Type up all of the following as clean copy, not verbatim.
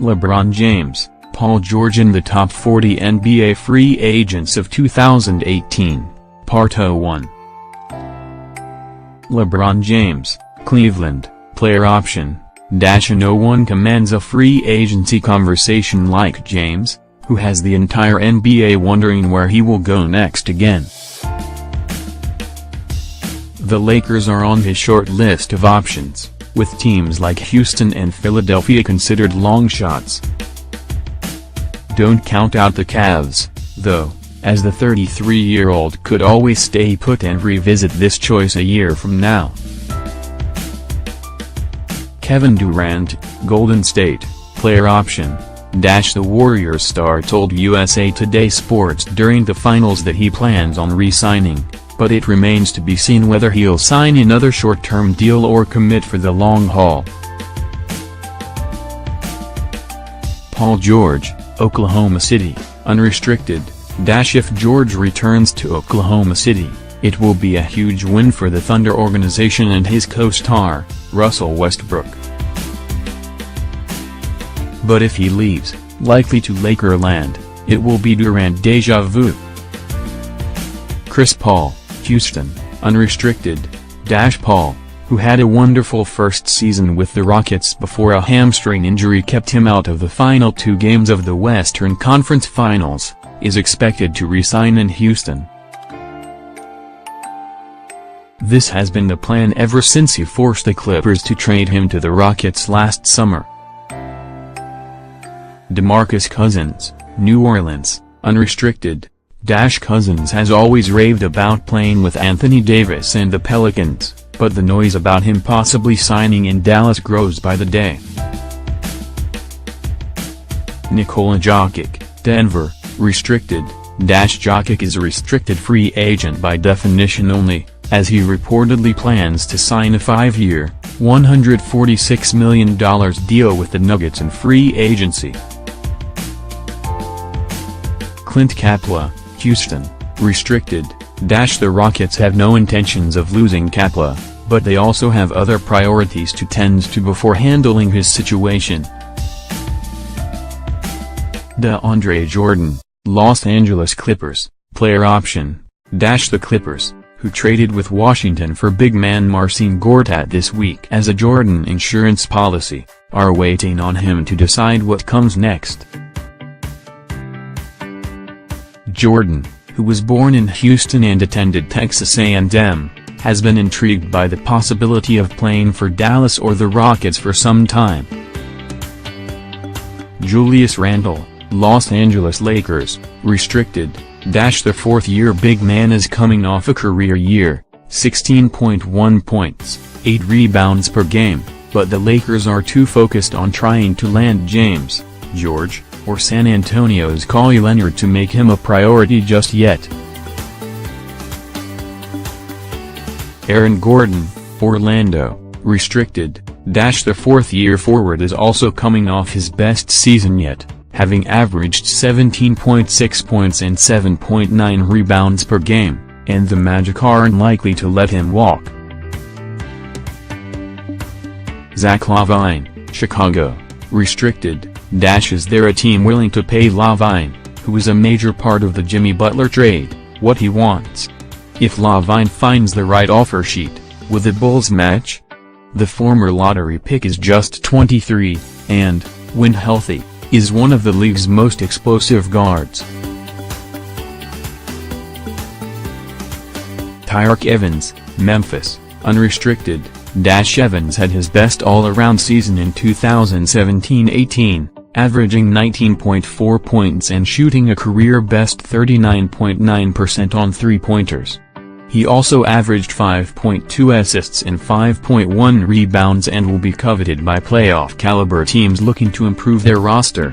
LeBron James, Paul George in the top 40 NBA free agents of 2018, Part 01. LeBron James, Cleveland, player option, and no one commands a free agency conversation like James, who has the entire NBA wondering where he will go next again. The Lakers are on his short list of options, with teams like Houston and Philadelphia considered long shots. Don't count out the Cavs, though, as the 33-year-old could always stay put and revisit this choice a year from now. Kevin Durant, Golden State, player option, the Warriors star told USA Today Sports during the finals that he plans on re-signing, but it remains to be seen whether he'll sign another short-term deal or commit for the long haul. Paul George, Oklahoma City, unrestricted, if George returns to Oklahoma City, it will be a huge win for the Thunder organization and his co-star, Russell Westbrook. But if he leaves, likely to Lakerland, it will be Durant déjà vu. Chris Paul, Houston, unrestricted, Paul, who had a wonderful first season with the Rockets before a hamstring injury kept him out of the final 2 games of the Western Conference Finals, is expected to re-sign in Houston. This has been the plan ever since he forced the Clippers to trade him to the Rockets last summer. DeMarcus Cousins, New Orleans, unrestricted, Cousins has always raved about playing with Anthony Davis and the Pelicans, but the noise about him possibly signing in Dallas grows by the day. Nikola Jokic, Denver, restricted, Jokic is a restricted free agent by definition only, as he reportedly plans to sign a 5-year, $146 million deal with the Nuggets in free agency. Clint Capela, Houston, restricted, the Rockets have no intentions of losing Capela, but they also have other priorities to tend to before handling his situation. DeAndre Jordan, Los Angeles Clippers, player option, the Clippers, who traded with Washington for big man Marcin Gortat this week as a Jordan insurance policy, are waiting on him to decide what comes next. Jordan, who was born in Houston and attended Texas A&M, has been intrigued by the possibility of playing for Dallas or the Rockets for some time. Julius Randle, Los Angeles Lakers, restricted, the fourth-year big man is coming off a career year, 16.1 points, 8 rebounds per game, but the Lakers are too focused on trying to land James, George, or San Antonio's Kawhi Leonard to make him a priority just yet. Aaron Gordon, Orlando, restricted, the fourth-year forward is also coming off his best season yet, having averaged 17.6 points and 7.9 rebounds per game, and the Magic are unlikely to let him walk. Zach LaVine, Chicago, restricted, is there a team willing to pay LaVine, who is a major part of the Jimmy Butler trade, what he wants? If LaVine finds the right offer sheet, will the Bulls match? The former lottery pick is just 23, and, when healthy, is one of the league's most explosive guards. Tyreke Evans, Memphis, unrestricted, Evans had his best all-around season in 2017-18, averaging 19.4 points and shooting a career-best 39.9% on three-pointers. He also averaged 5.2 assists and 5.1 rebounds and will be coveted by playoff-caliber teams looking to improve their roster.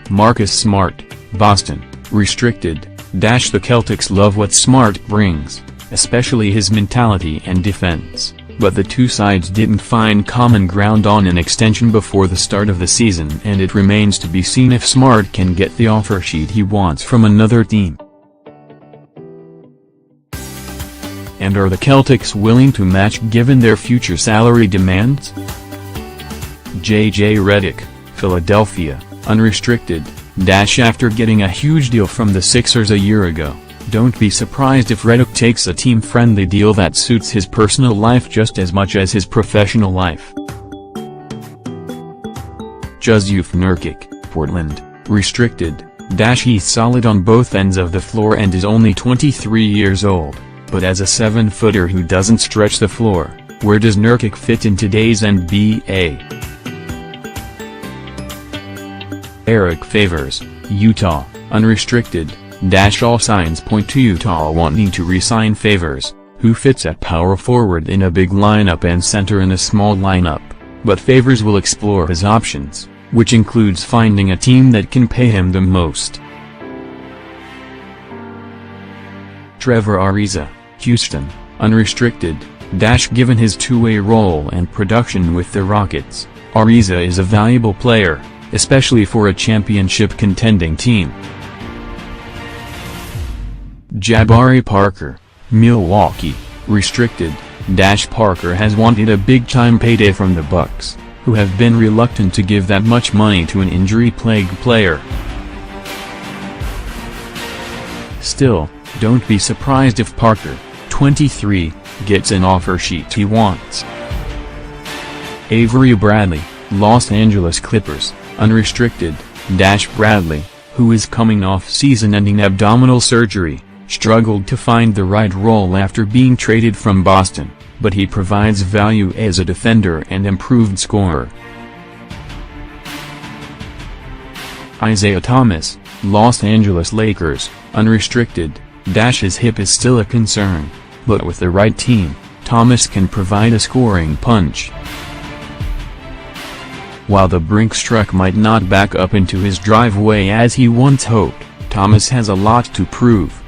Marcus Smart, Boston, restricted, the Celtics love what Smart brings, especially his mentality and defense, but the two sides didn't find common ground on an extension before the start of the season and it remains to be seen if Smart can get the offer sheet he wants from another team. And are the Celtics willing to match given their future salary demands? J.J. Redick, Philadelphia, unrestricted, after getting a huge deal from the Sixers a year ago, don't be surprised if Redick takes a team-friendly deal that suits his personal life just as much as his professional life. Jusuf Nurkic, Portland, restricted, he's solid on both ends of the floor and is only 23 years old, but as a 7-footer who doesn't stretch the floor, where does Nurkic fit in today's NBA? Eric Favors, Utah, unrestricted, all signs point to Utah wanting to re-sign Favors, who fits at power forward in a big lineup and center in a small lineup, but Favors will explore his options, which includes finding a team that can pay him the most. Trevor Ariza, Houston, unrestricted, given his two-way role and production with the Rockets, Ariza is a valuable player, especially for a championship-contending team. Jabari Parker, Milwaukee, restricted, Parker has wanted a big-time payday from the Bucks, who have been reluctant to give that much money to an injury-plagued player. Still, don't be surprised if Parker, 23, gets an offer sheet he wants. Avery Bradley, Los Angeles Clippers, unrestricted, Bradley, who is coming off season-ending abdominal surgery, struggled to find the right role after being traded from Boston, but he provides value as a defender and improved scorer. Isaiah Thomas, Los Angeles Lakers, unrestricted, his hip is still a concern, but with the right team, Thomas can provide a scoring punch. While the Brinks truck might not back up into his driveway as he once hoped, Thomas has a lot to prove.